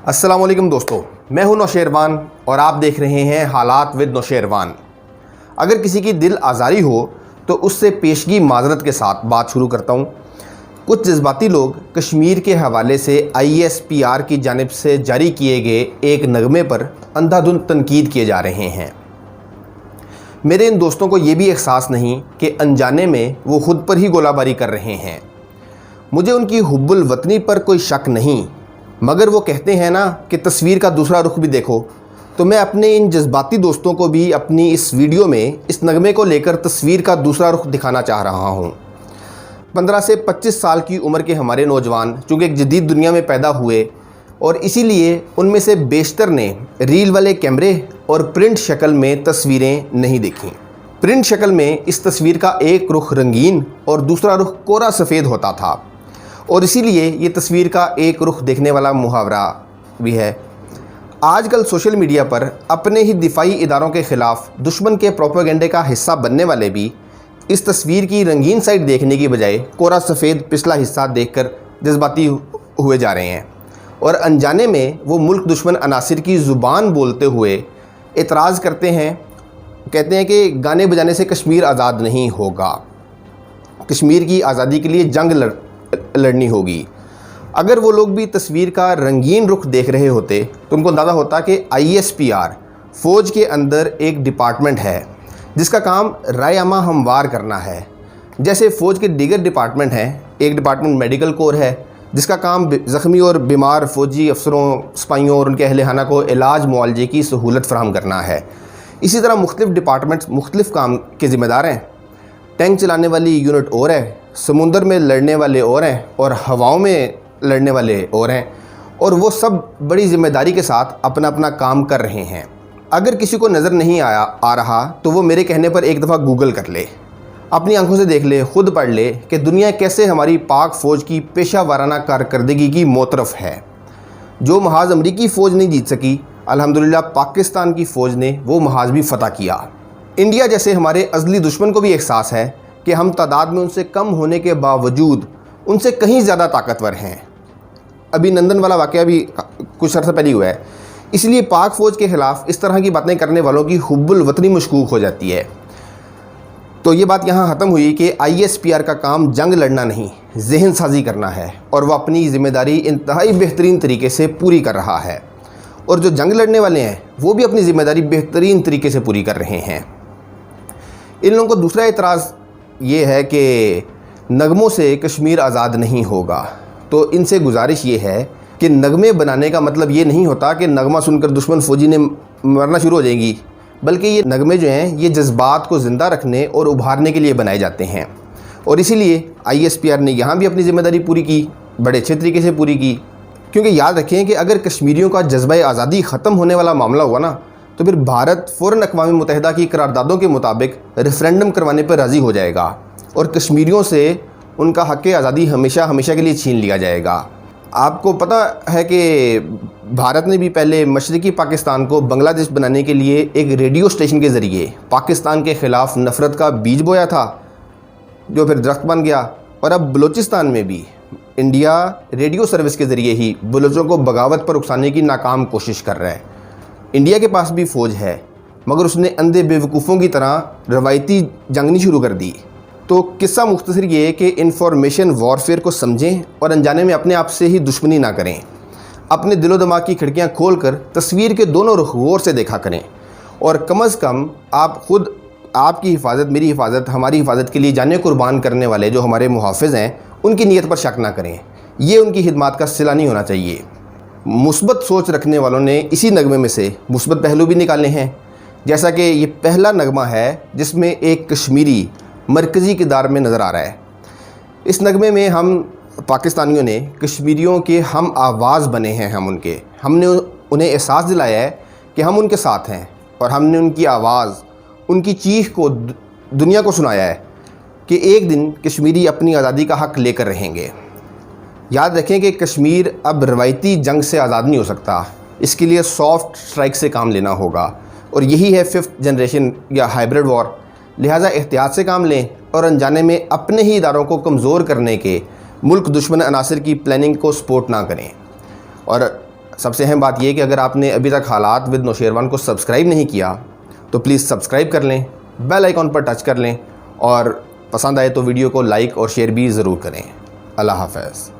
अस्सलाम वालेकुम दोस्तों, मैं हूं नौशेरवान और आप देख रहे हैं हालात विद नौशेरवान। अगर किसी की दिल आज़ारी हो तो उससे पेशगी माजरत के साथ बात शुरू करता हूं। कुछ जज्बाती लोग कश्मीर के हवाले से ISPR की जानिब से जारी किए गए एक नगमे पर अंधाधुंध तनकीद किए जा रहे हैं। मेरे इन दोस्तों को ये भी एहसास नहीं कि अनजाने में वो ख़ुद पर ही गोलाबारी कर रहे हैं। मुझे उनकी हुब्बुल वतनी पर कोई शक नहीं, मगर वो कहते हैं ना कि तस्वीर का दूसरा रुख भी देखो। तो मैं अपने इन जज्बाती दोस्तों को भी अपनी इस वीडियो में इस नगमे को लेकर तस्वीर का दूसरा रुख दिखाना चाह रहा हूँ। 15 से 25 साल की उम्र के हमारे नौजवान चूँकि एक जदीद दुनिया में पैदा हुए और इसीलिए उनमें से बेशतर ने रील वाले कैमरे और प्रिंट शक्ल में तस्वीरें नहीं देखीं। प्रिंट शक्ल में इस तस्वीर का एक रुख रंगीन और दूसरा रुख कोरा सफ़ेद होता था और इसीलिए ये तस्वीर का एक रुख देखने वाला मुहावरा भी है। आजकल सोशल मीडिया पर अपने ही दिफाई इदारों के ख़िलाफ़ दुश्मन के प्रोपेगेंडे का हिस्सा बनने वाले भी इस तस्वीर की रंगीन साइड देखने की बजाय कोरा सफ़ेद पिछला हिस्सा देखकर जज्बाती हुए जा रहे हैं और अनजाने में वो मुल्क दुश्मन अनासिर की ज़ुबान बोलते हुए एतराज़ करते हैं। कहते हैं कि गाने बजाने से कश्मीर आज़ाद नहीं होगा, कश्मीर की आज़ादी के लिए जंग लड़नी होगी। अगर वो लोग भी तस्वीर का रंगीन रुख देख रहे होते तो उनको अंदाज़ा होता कि ISPR फ़ौज के अंदर एक डिपार्टमेंट है जिसका काम राय आमा हमवार करना है। जैसे फ़ौज के दीगर डिपार्टमेंट हैं, एक डिपार्टमेंट मेडिकल कोर है जिसका काम ज़ख्मी और बीमार फ़ौजी अफसरों, सिपाहियों और उनके अहल-ए-खाना को इलाज मुआलजे की सहूलत फराहम करना है। इसी तरह मुख्तलिफ़ डिपार्टमेंट्स मुख्तलिफ़ काम के ज़िम्मेदार हैं। टैंक चलाने वाली यूनिट और है, समुंदर में लड़ने वाले और हैं और हवाओं में लड़ने वाले और हैं, और वो सब बड़ी ज़िम्मेदारी के साथ अपना अपना काम कर रहे हैं। अगर किसी को नज़र नहीं आ रहा तो वो मेरे कहने पर एक दफ़ा गूगल कर ले, अपनी आंखों से देख ले, ख़ुद पढ़ ले कि दुनिया कैसे हमारी पाक फ़ौज की पेशा वाराना कारकर्दगी की मोतरफ़ है। जो महाज अमरीकी फ़ौज नहीं जीत सकी, अल्हम्दुलिल्लाह पाकिस्तान की फ़ौज ने वो महाज भी फ़तह किया। इंडिया जैसे हमारे अज़ली दुश्मन को भी एहसास है कि हम तादाद में उनसे कम होने के बावजूद उनसे कहीं ज़्यादा ताकतवर हैं। अभिनंदन वाला वाक़या भी कुछ अर्सा पहले हुआ है। इसलिए पाक फ़ौज के ख़िलाफ़ इस तरह की बातें करने वालों की हुब्बुल वतनी मशकूक हो जाती है। तो ये बात यहाँ ख़त्म हुई कि ISPR का काम जंग लड़ना नहीं, जहन साजी करना है और वह अपनी ज़िम्मेदारी इंतहाई बेहतरीन तरीके से पूरी कर रहा है। और जो जंग लड़ने वाले हैं वो भी अपनी ज़िम्मेदारी बेहतरीन तरीके से पूरी कर रहे हैं। इन लोगों को दूसरा एतराज़ ये है कि नगमों से कश्मीर आज़ाद नहीं होगा। तो इनसे गुजारिश ये है कि नगमे बनाने का मतलब ये नहीं होता कि नगमा सुनकर दुश्मन फ़ौजी ने मरना शुरू हो जाएगी, बल्कि ये नगमे जो हैं ये जज्बात को ज़िंदा रखने और उभारने के लिए बनाए जाते हैं। और इसीलिए ISPR ने यहाँ भी अपनी ज़िम्मेदारी पूरी की, बड़े अच्छे तरीके से पूरी की। क्योंकि याद रखें कि अगर कश्मीरियों का जज्बा आज़ादी ख़त्म होने वाला मामला हुआ ना तो फिर भारत फ़ौरन अक़वाम मुत्तहिदा की करारदादों के मुताबिक रेफ़रेंडम करवाने पर राज़ी हो जाएगा और कश्मीरियों से उनका हक़ आज़ादी हमेशा हमेशा के लिए छीन लिया जाएगा। आपको पता है कि भारत ने भी पहले मशरक़ी पाकिस्तान को बांग्लादेश बनाने के लिए एक रेडियो स्टेशन के ज़रिए पाकिस्तान के ख़िलाफ़ नफ़रत का बीज बोया था जो फिर दरख्त बन गया। और अब बलूचिस्तान में भी इंडिया रेडियो सर्विस के ज़रिए ही बलूचों को बगावत पर उकसाने की नाकाम कोशिश कर रहा है। इंडिया के पास भी फ़ौज है मगर उसने अंधे बेवकूफ़ों की तरह रवायती जंग नहीं शुरू कर दी। तो किस्सा मुख्तसर ये है कि इंफॉर्मेशन वॉरफेयर को समझें और अनजाने में अपने आप से ही दुश्मनी ना करें। अपने दिलो दिमाग की खिड़कियां खोलकर तस्वीर के दोनों रुख गौर से देखा करें और कम अज़ कम आप ख़ुद आपकी हिफाजत, मेरी हिफाजत, हमारी हिफाजत के लिए जाने कुर्बान करने वाले जो हमारे मुहाफ़िज़ हैं उनकी नीयत पर शक ना करें। ये उनकी खिदमत का सिला नहीं होना चाहिए। मुस्बत सोच रखने वालों ने इसी नगमे में से मुस्बत पहलू भी निकाले हैं, जैसा कि ये पहला नगमा है जिसमें एक कश्मीरी मरकज़ी किरदार में नज़र आ रहा है। इस नगमे में हम पाकिस्तानियों ने कश्मीरियों के हम आवाज़ बने हैं। हमने उन्हें एहसास दिलाया है कि हम उनके साथ हैं और हमने उनकी आवाज़, उनकी चीख को दुनिया को सुनाया है कि एक दिन कश्मीरी अपनी आज़ादी का हक़ लेकर रहेंगे। याद रखें कि कश्मीर अब रवायती जंग से आज़ाद नहीं हो सकता, इसके लिए सॉफ्ट स्ट्राइक से काम लेना होगा और यही है 5th जनरेशन या हाइब्रिड वॉर। लिहाजा एहतियात से काम लें और अनजाने में अपने ही इदारों को कमज़ोर करने के मुल्क दुश्मन अनासिर की प्लानिंग को सपोर्ट ना करें। और सबसे अहम बात यह कि अगर आपने अभी तक हालात विद नौशेरवान को सब्सक्राइब नहीं किया तो प्लीज़ सब्सक्राइब कर लें, बेल आइकॉन पर टच कर लें और पसंद आए तो वीडियो को लाइक और शेयर भी ज़रूर करें। अल्लाह हाफ़िज़।